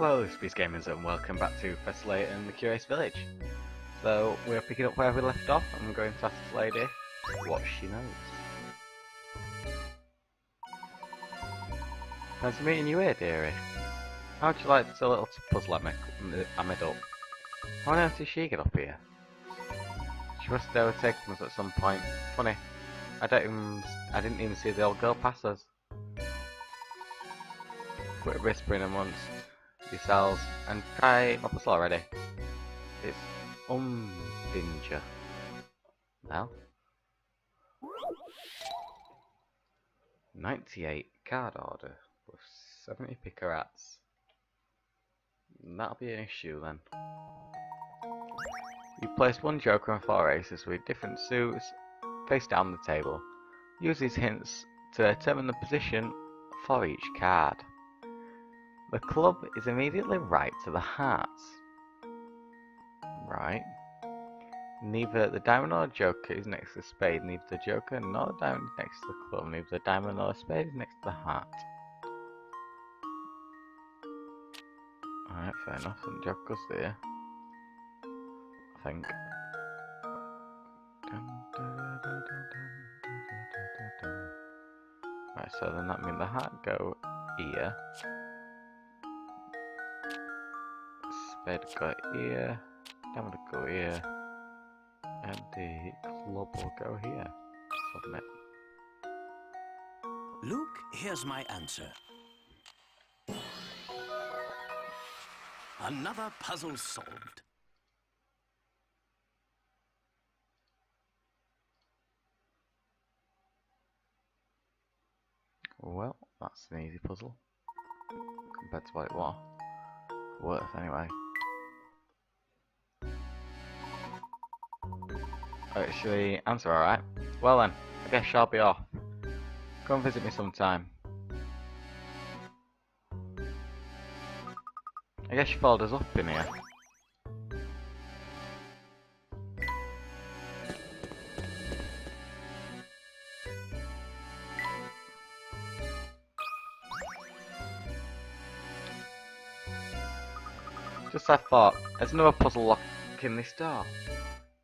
Hello, Space Gamers, and welcome back to Professor Layton and the Curious Village. So, we're picking up where we left off, and we're going to ask this lady what she knows. Nice meeting you here, dearie. How'd you like the little puzzle I made up? How on earth did she get up here? She must have overtaken us at some point. Funny, I didn't even see the old girl pass us. Quit whispering amongst yourselves and try my puzzle already. It's Danger. Well, 98 card order with 70 picker hats. That'll be an issue then. You place one joker and 4 aces with different suits face down the table. Use these hints to determine the position for each card. The club is immediately right to the hearts. Right. Neither the diamond nor the joker is next to the spade. Neither the joker nor the diamond is next to the club. Neither the diamond nor the spade is next to the heart. Alright, fair enough. And joker's there. I think. Right, so then that means the heart go here. Spade go here. Diamond will go here. And the club will go here. Submit. Luke, here's my answer. Another puzzle solved. Well, that's an easy puzzle. Compared to what it was. Worth, anyway. Actually, answer alright. Well then, I guess I'll be off. Come visit me sometime. I guess you followed us up in here. Just I thought, there's another puzzle locking this door.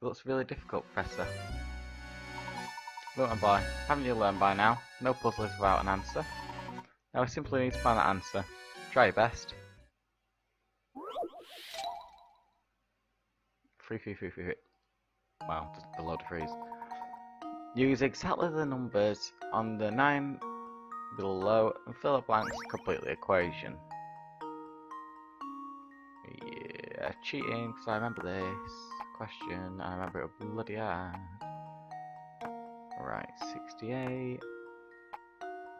It looks really difficult, Professor. Look, my boy, haven't you learned by now? No puzzle is without an answer. Now we simply need to find that answer. Try your best. Free. Wow, just a load of freeze. Use exactly the numbers on the 9 below and fill the blanks to complete the equation. Yeah, cheating, because I remember this question. I remember it bloody hard. Right, 68.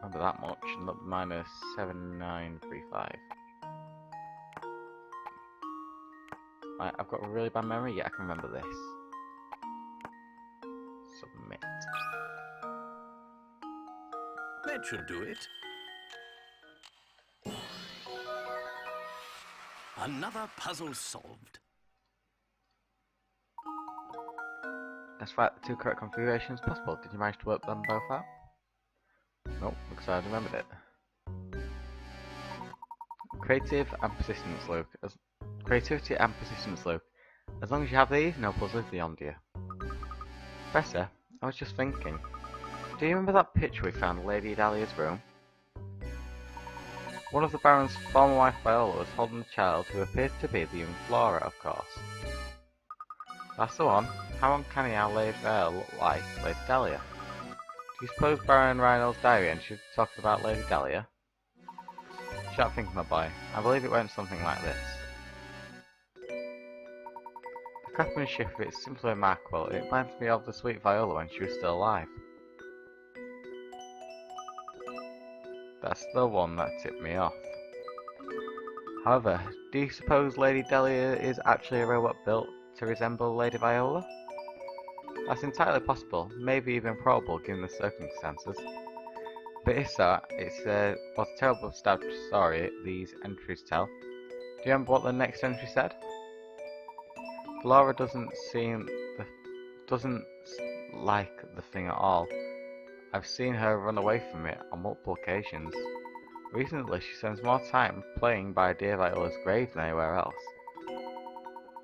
Remember that much, and minus 7935. Right, I've got a really bad memory, yet I can remember this. Submit. That should do it. Another puzzle solved. That's right, the 2 correct configurations possible. Did you manage to work them both out? Nope, because I remembered it. Creativity and persistence, Luke. As long as you have these, no puzzle is beyond you. Professor, I was just thinking. Do you remember that picture we found in Lady Dahlia's room? One of the Baron's former wife Viola was holding a child who appears to be the young Flora, of course. That's the one. How uncanny our Lady Viola looked like Lady Dahlia. Do you suppose Baron Reinald's diary and she talked about Lady Dahlia? Shut up, think, my boy. I believe it went something like this. The craftsmanship of it is simply remarkable. It reminds me of the sweet Viola when she was still alive. That's the one that tipped me off. However, do you suppose Lady Dahlia is actually a robot built to resemble Lady Viola? That's entirely possible, maybe even probable given the circumstances. But if so, it's what a terrible sad story these entries tell. Do you remember what the next entry said? Flora doesn't like the thing at all. I've seen her run away from it on multiple occasions. Recently, she spends more time playing by dear Viola's grave than anywhere else.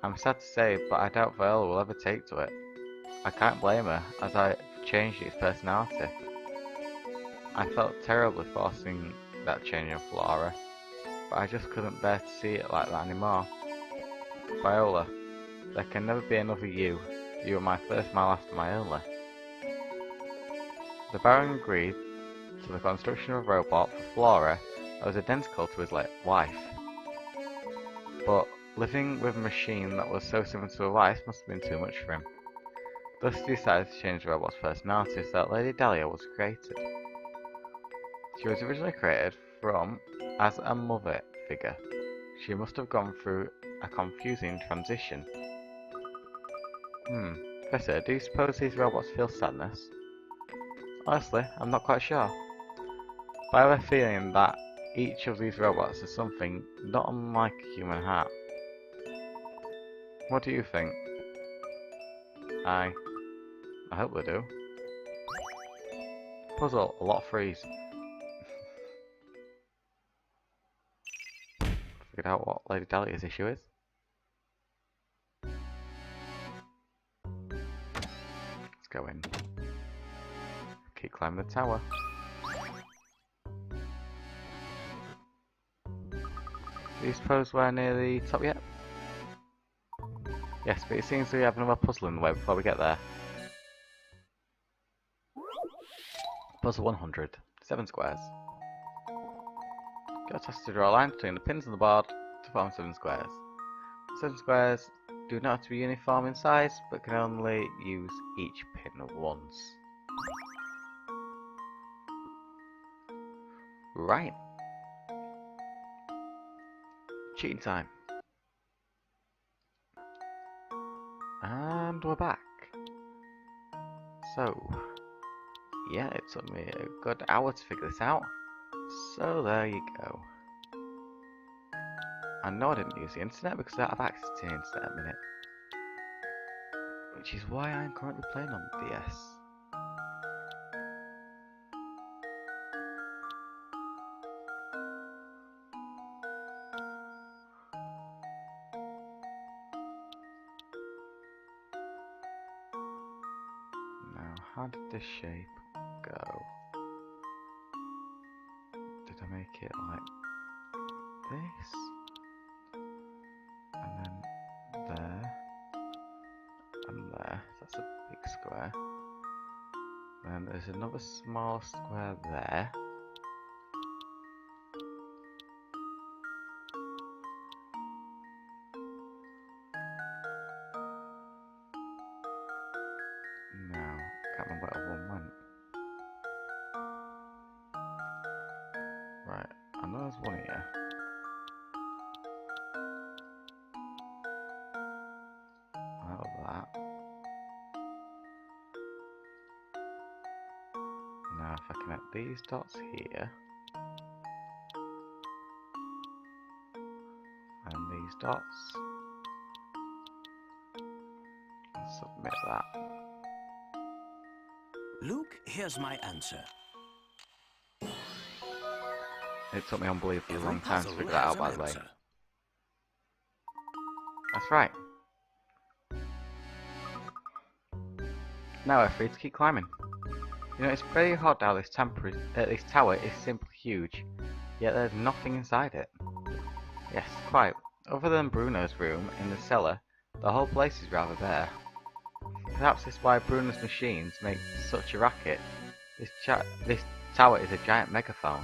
I'm sad to say, but I doubt Viola will ever take to it. I can't blame her, as I've changed its personality. I felt terribly forcing that change in Flora, but I just couldn't bear to see it like that anymore. Viola, there can never be another you. You were my first, my last, and my only. The Baron agreed to the construction of a robot for Flora that was identical to his late wife. But living with a machine that was so similar to a wife must have been too much for him. Thus he decided to change the robot's personality so that Lady Dahlia was created. She was originally created as a mother figure. She must have gone through a confusing transition. Professor, do you suppose these robots feel sadness? Honestly, I'm not quite sure. But I have a feeling that each of these robots is something not unlike a human heart. What do you think? I hope they do. Puzzle, a lot of threes. Figured out what Lady Dahlia's issue is. Let's go in. Keep climbing the tower. Do you suppose we're near the top yet? Yes, but it seems we have another puzzle in the way before we get there. Puzzle 100. 7 squares. Get a task to draw a line between the pins on the board to form 7 squares. 7 squares do not have to be uniform in size, but can only use each pin once. Right. Cheating time. And we're back. So, yeah, it took me a good hour to figure this out. So there you go. I know I didn't use the internet because I don't have access to the internet at the minute. Which is why I'm currently playing on the DS. Now, how did this shape go? Did I make it like this? And then there. And there. That's a big square. Then there's another small square there. Now, can't remember where one went. Right, I know there's one here. Out of that. Now if I connect these dots here. And these dots. And submit that. Luke, here's my answer. It took me unbelievably Every long time to puzzle figure that has out, by an the way. answer. That's right. Now we're free to keep climbing. You know, it's pretty hard how this tower is simply huge, yet there's nothing inside it. Yes, quite. Other than Bruno's room in the cellar, the whole place is rather bare. Perhaps this is why Bruno's machines make such a racket. This tower is a giant megaphone.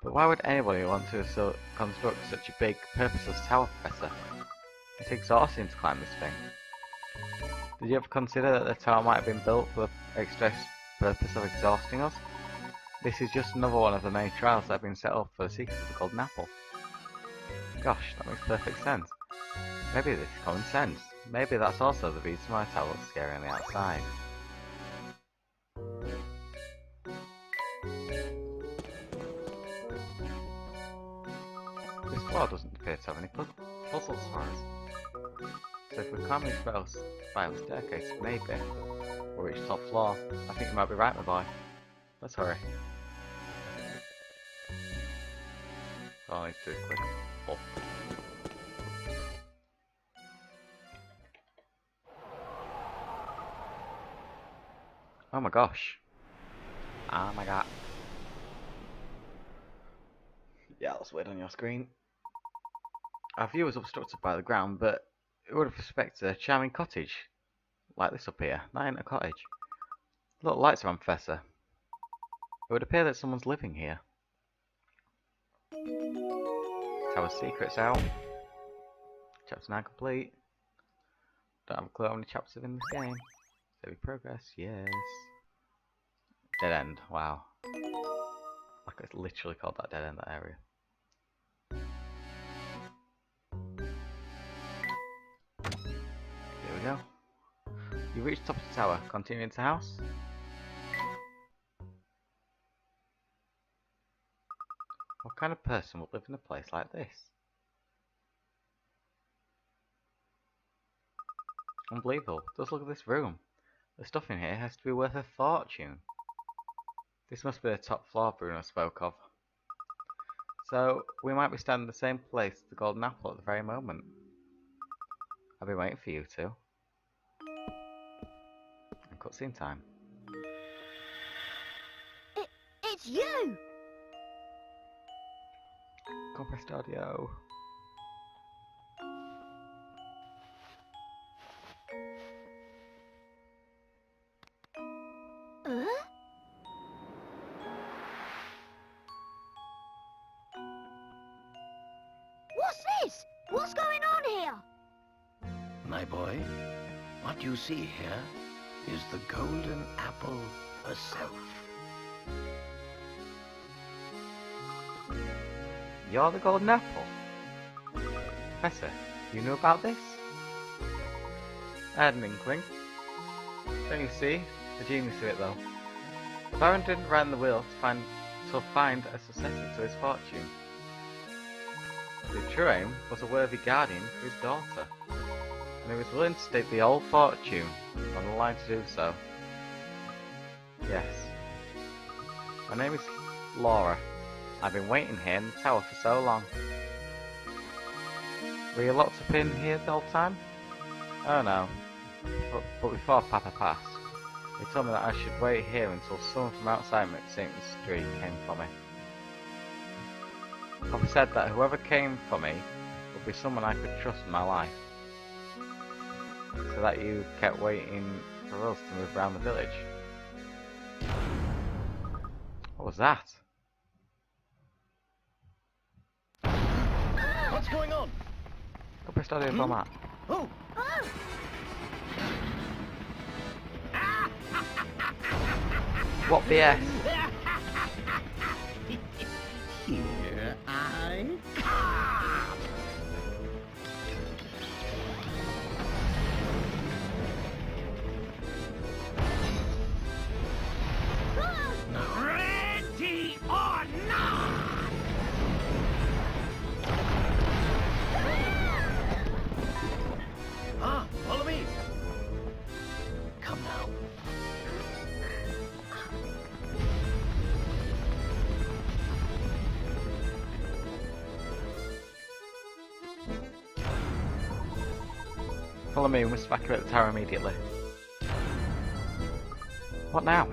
But why would anybody want to construct such a big, purposeless tower, Professor? It's exhausting to climb this thing. Did you ever consider that the tower might have been built for the express purpose of exhausting us? This is just another one of the many trials that have been set up for the secret of the Golden Apple. Gosh, that makes perfect sense. Maybe this is common sense. Maybe that's also the reason why the tower looks scary on the outside. This floor doesn't appear to have any puzzles for us. So if we climb these spiral staircase, maybe we'll reach the top floor. I think you might be right, my boy. Let's hurry. All I need to do is click up. Oh my gosh. Oh my god. Yeah, that's weird on your screen. Our view was obstructed by the ground, but it would have expected a charming cottage like this up here. That ain't a cottage. Look, lights are on, Professor. It would appear that someone's living here. Tower secrets out. Chapter 9 complete. Don't have a clue how many chapters are in this game. Save progress, yes. Dead end, wow. Like it's literally called that dead end, that area. Here we go. You reach the top of the tower. Continue into the house. What kind of person would live in a place like this? Unbelievable. Just look at this room. The stuff in here has to be worth a fortune. This must be the top floor Bruno spoke of. So, we might be standing in the same place as the Golden Apple at the very moment. I've been waiting for you two. And cutscene time. It's you! Compressed audio. What's this? What's going on here? My boy, what you see here is the golden apple herself. You're the Golden Apple? Professor, you knew about this? I had an inkling. Don't you see? The genius of it though. The Baron didn't write in the will to find a successor to his fortune. The true aim was a worthy guardian for his daughter, and he was willing to stake the old fortune on the line to do so. Yes. My name is Laura. I've been waiting here in the tower for so long. Were you locked up in here the whole time? Oh no. But before Papa passed, he told me that I should wait here until someone from outside St. Street came for me. Papa said that whoever came for me would be someone I could trust in my life. So that you kept waiting for us to move around the village. What was that? What's going on? Compressed audio format. Oh! What BS? Here I ready or not? Follow me. Come now. Follow me, we must evacuate the tower immediately. What now?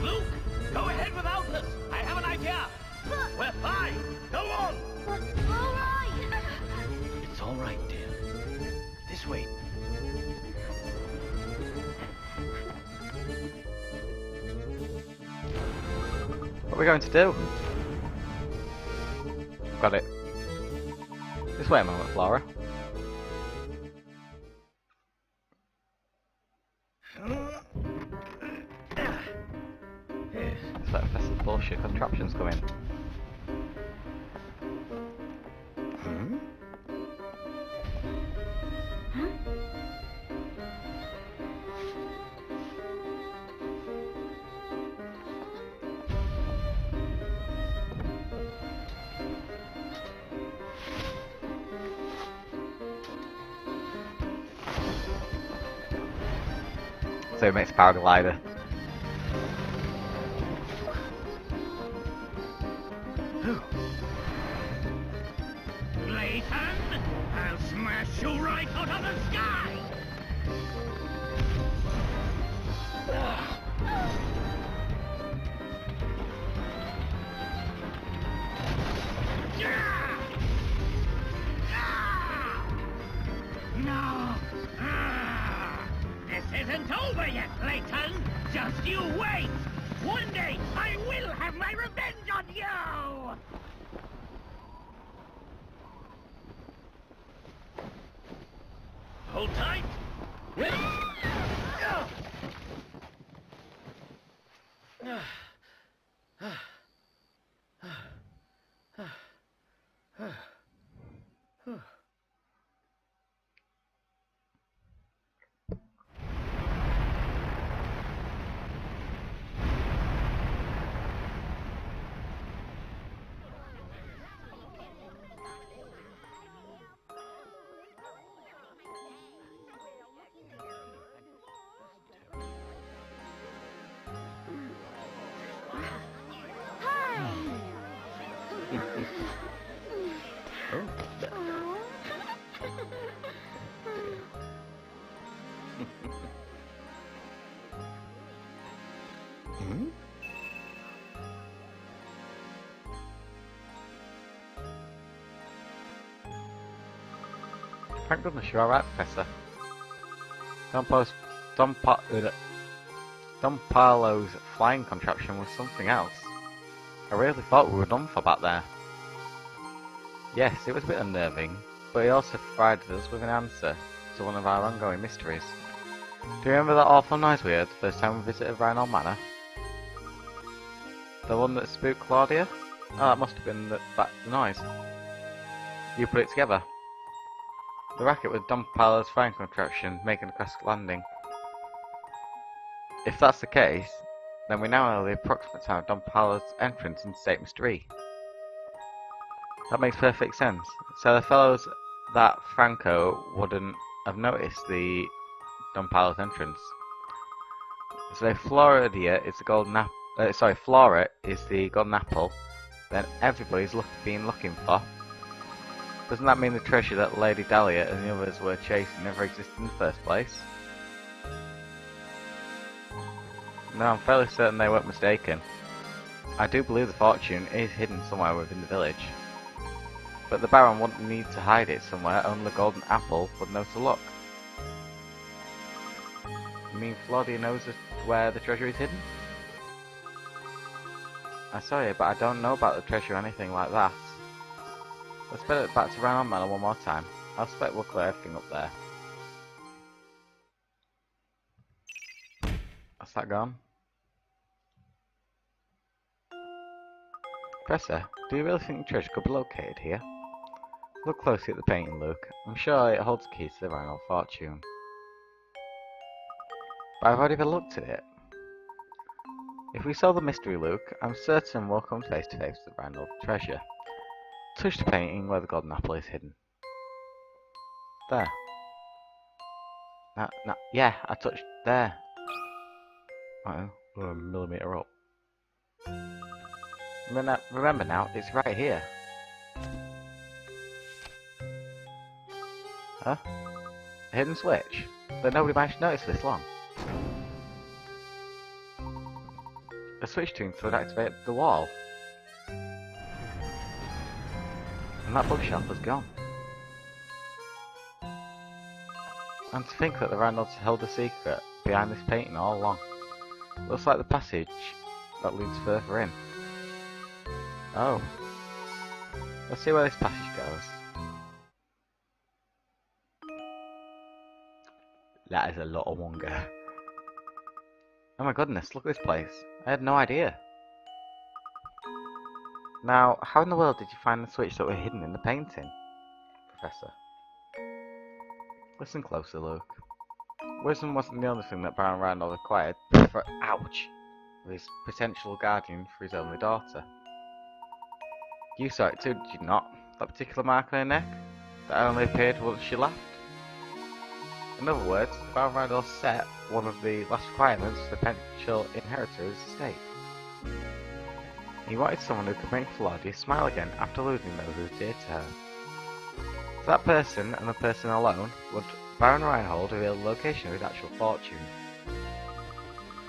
Luke, go ahead without us. I have an idea. We're fine. Go on. All right. It's all right, dear. This way. What are we going to do? Got it. This way a moment, Flora. Let's let Professor bullshit contraptions come in. so he makes a paraglider. Layton, I'll smash you right out of the sky! No! This isn't over yet, Layton! Just you wait! One day, I will have my revenge on you! Hold tight! Thank goodness you're alright, Professor. Don Paolo's flying contraption was something else. I really thought we were done for back there. Yes, it was a bit unnerving, but he also provided us with an answer to one of our ongoing mysteries. Do you remember that awful noise we heard the first time we visited Rhinal Manor? The one that spooked Claudia? Oh, that must have been the noise. You put it together. The racket was Don Paolo's flying contraption making a crash landing. If that's the case, then we now know the approximate time of Don Paolo's entrance into St. Mystery. That makes perfect sense. So the fellows that Franco wouldn't have noticed the Don Paolo's entrance. So if Flora is the golden Flora is the golden apple, then everybody's been looking for. Doesn't that mean the treasure that Lady Dahlia and the others were chasing never existed in the first place? No, I'm fairly certain they weren't mistaken. I do believe the fortune is hidden somewhere within the village. But the Baron wouldn't need to hide it somewhere, only the golden apple would know to look. You mean Claudia knows where the treasure is hidden? I'm sorry, but I don't know about the treasure or anything like that. Let's put it back to Rhinal Manor one more time. I suspect we'll clear everything up there. That's that gone? Professor, do you really think the treasure could be located here? Look closely at the painting, Luke. I'm sure it holds the keys to the Rhinal fortune. But I've already looked at it. If we solve the mystery, Luke, I'm certain we'll come face to face with the Rhinal treasure. Touch the painting where the golden apple is hidden. There. Yeah, I touched there. We're a millimetre up. Remember now, it's right here. Huh? A hidden switch? That nobody managed to notice for this long. A switch tuned to activate the wall. And that bookshelf was gone. And to think that the Randalls held a secret behind this painting all along. Looks like the passage that leads further in. Oh. Let's see where this passage goes. That is a lot of wonder. Oh my goodness, look at this place. I had no idea. Now, how in the world did you find the switch that were hidden in the painting, Professor? Listen closely, Luke. Wisdom wasn't the only thing that Baron Randall acquired for, ouch, his potential guardian for his only daughter. You saw it too, did you not? That particular mark on her neck? That only appeared once she laughed? In other words, Baron Randall's set one of the last requirements for the potential inheritor of his estate. He wanted someone who could make Flordia smile again after losing those who were dear to her. For that person, and the person alone, would Baron Reinhold reveal the location of his actual fortune.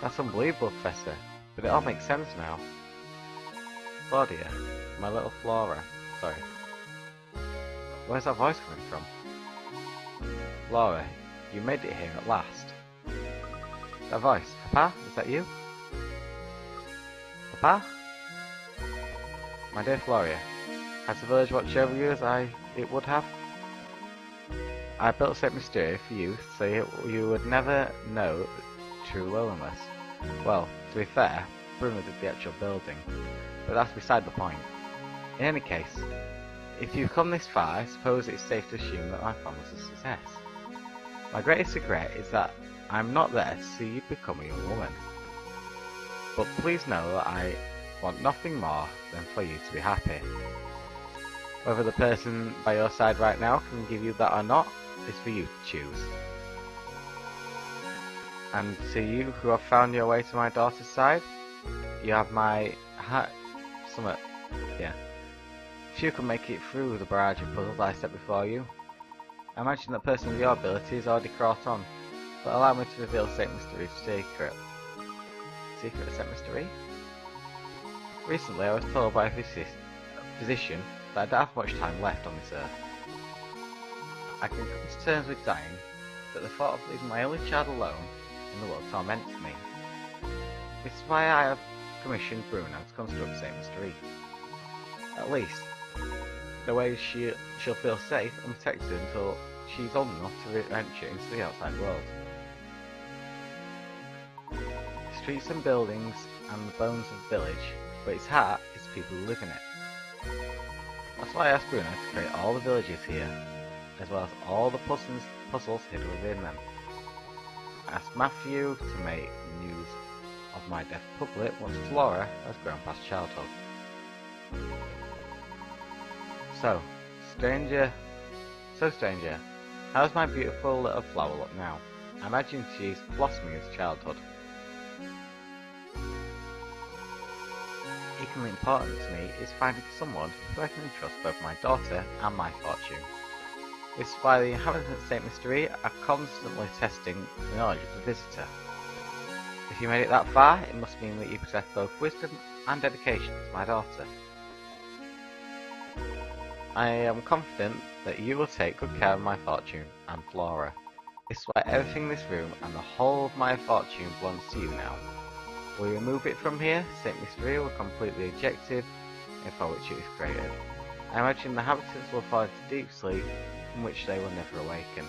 That's unbelievable, Professor, but it all makes sense now. Claudia, my little Flora, sorry. Where's that voice coming from? Flora, you made it here at last. That voice, Papa, is that you? Papa? My dear Floria, has the village watched over you as it would have? I built St. Mysteria for you so you would never know true loneliness. Well, to be fair, Bruno did the actual building, but that's beside the point. In any case, if you've come this far, I suppose it's safe to assume that my plan was a success. My greatest regret is that I'm not there to see you become a young woman. But please know that I want nothing more than for you to be happy. Whether the person by your side right now can give you that or not, is for you to choose. And to you who have found your way to my daughter's side, you have my If you can make it through the barrage of puzzles I set before you, I imagine that person with your ability is already caught on, but allow me to reveal St. Mystery's secret. Secret of St. Mystery? Recently I was told by a physician that I don't have much time left on this earth. I can come to terms with dying, but the thought of leaving my only child alone in the world torments me. This is why I have commissioned Bruno to construct St. Mystery. At least, the way she'll feel safe and protected until she's old enough to venture into the outside world. The streets and buildings and the bones of the village, but its heart is the people who live in it. That's why I asked Bruno to create all the villages here, as well as all the puzzles hidden within them. I asked Matthew to make news of my death public once Flora has grown past childhood. So, stranger, how's my beautiful little flower look now? I imagine she's blossoming as childhood. Equally important to me is finding someone who I can trust both my daughter and my fortune. This is why the inhabitants of St. Mystery are constantly testing the knowledge of the visitor. If you made it that far, it must mean that you possess both wisdom and dedication to my daughter. I am confident that you will take good care of my fortune and Flora. This is why everything in this room and the whole of my fortune belongs to you now. Will you remove it from here, St. Mystery will complete the objective for which it was created. I imagine the inhabitants will fall into deep sleep from which they will never awaken.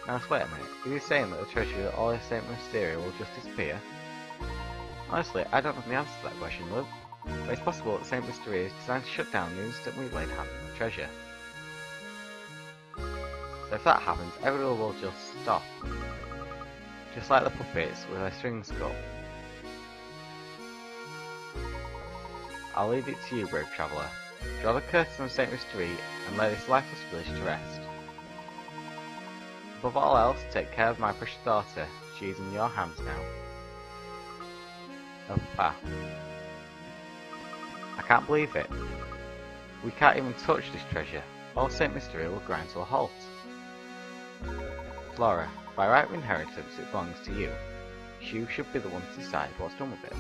Now wait a minute, is he saying that the treasure of all of St. Mysteria will just disappear? Honestly, I don't know the answer to that question, Luke. But it's possible that St. Mysteria is designed to shut down the instant we laid hands on the treasure. So if that happens, everyone will just stop. Just like the puppets with their strings cut. I'll leave it to you, brave traveller. Draw the curtain on St. Mystery and lay this lifeless village to rest. Above all else, take care of my precious daughter. She is in your hands now. Oh, Papa. I can't believe it. We can't even touch this treasure. All St. Mystery will grind to a halt. Flora, by right of inheritance it belongs to you. You should be the one to decide what's done with it.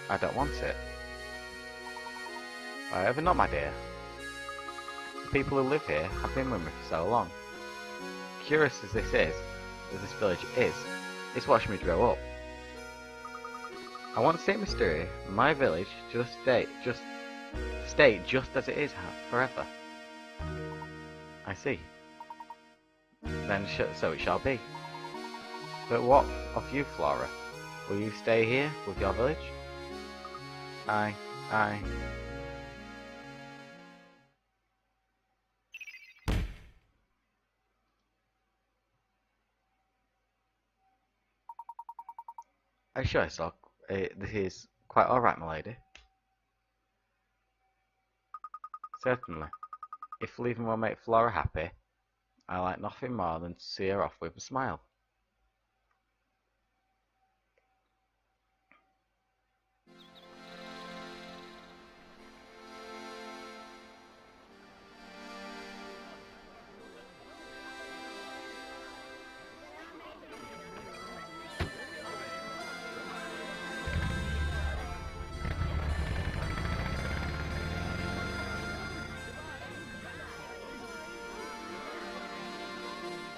I don't want it. However not, my dear. The people who live here have been with me for so long. Curious as this village is, it's watching me grow up. I want St. Mysteria, my village, to stay just as it is forever. I see. Then so it shall be. But what of you, Flora? Will you stay here with your village? I... Are you sure I saw this is quite alright, my lady? Certainly. If leaving will make Flora happy, I like nothing more than to see her off with a smile.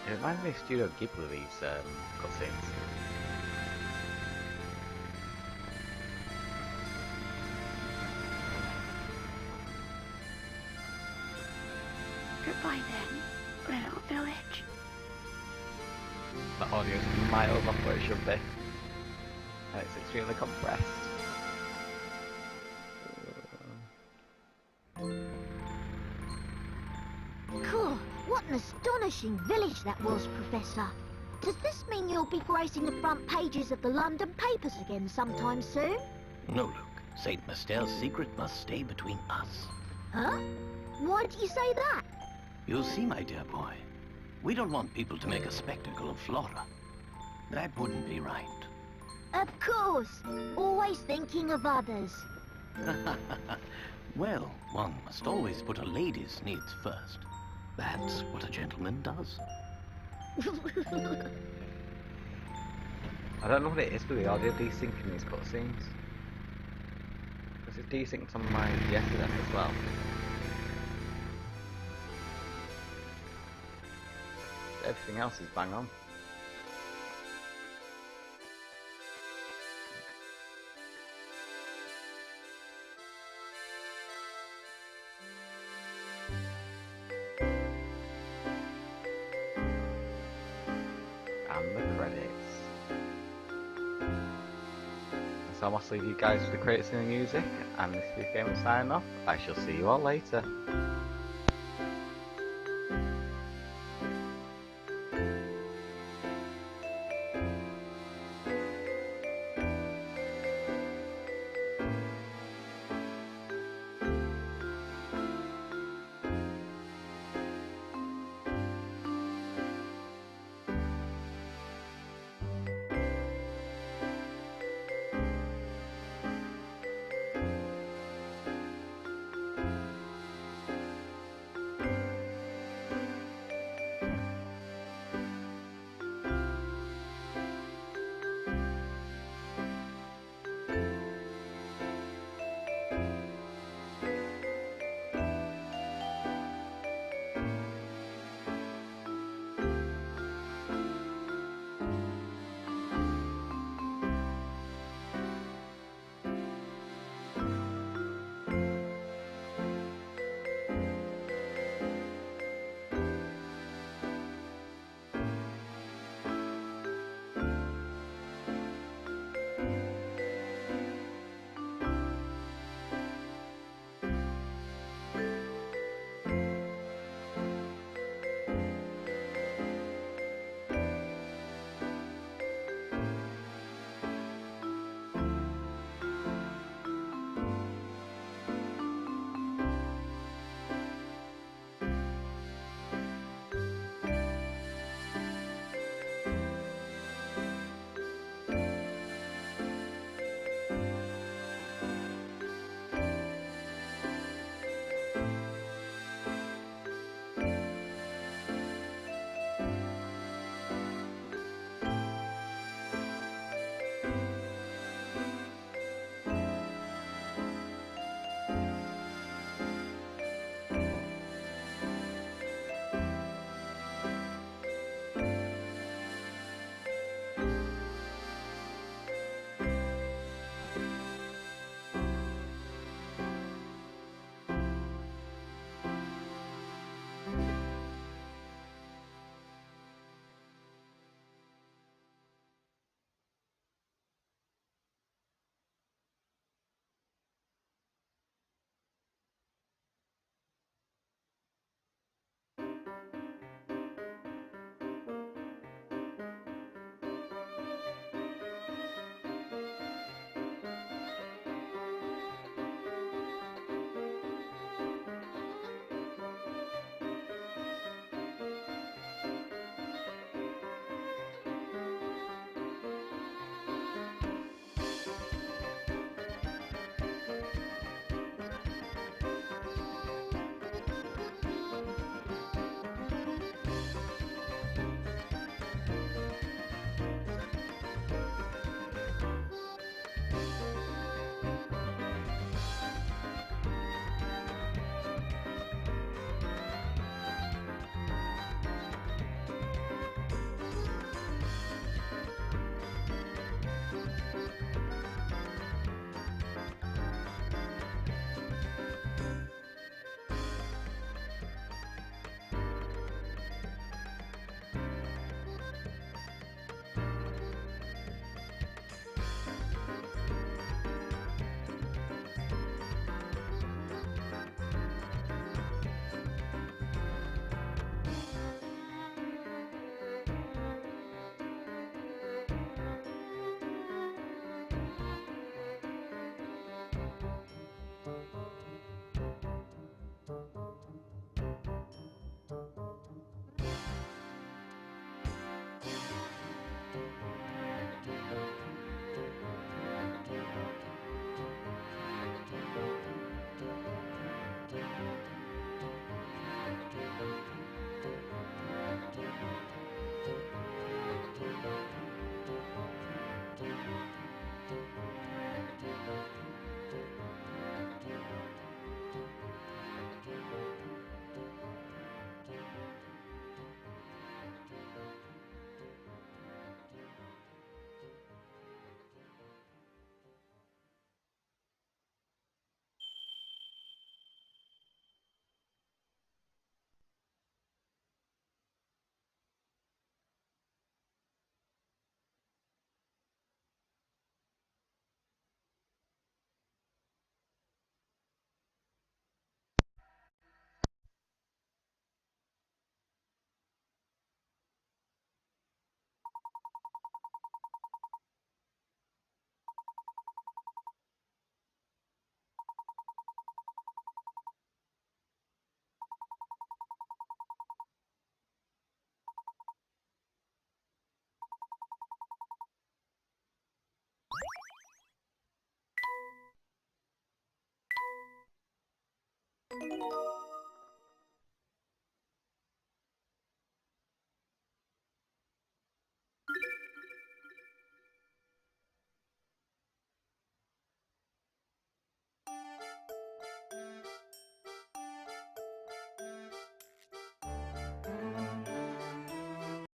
It reminds me of Studio Ghibli, these cutscenes. Goodbye then, little village. The audio is miles off where it should be. And it's extremely compressed. Cool. What an astonishing village that was, Professor. Does this mean you'll be gracing the front pages of the London papers again sometime soon? No, Luke. St. Mastel's secret must stay between us. Huh? Why do you say that? You see, my dear boy, we don't want people to make a spectacle of Flora. That wouldn't be right. Of course. Always thinking of others. Well, one must always put a lady's needs first. That's what a gentleman does. I don't know what it is with the audio desyncing these cutscenes. Because it's desynced on my yesterday as well. Everything else is bang on. And the credits. So I must leave you guys with the credits and the music, and this is Game of Sign Off. I shall see you all later.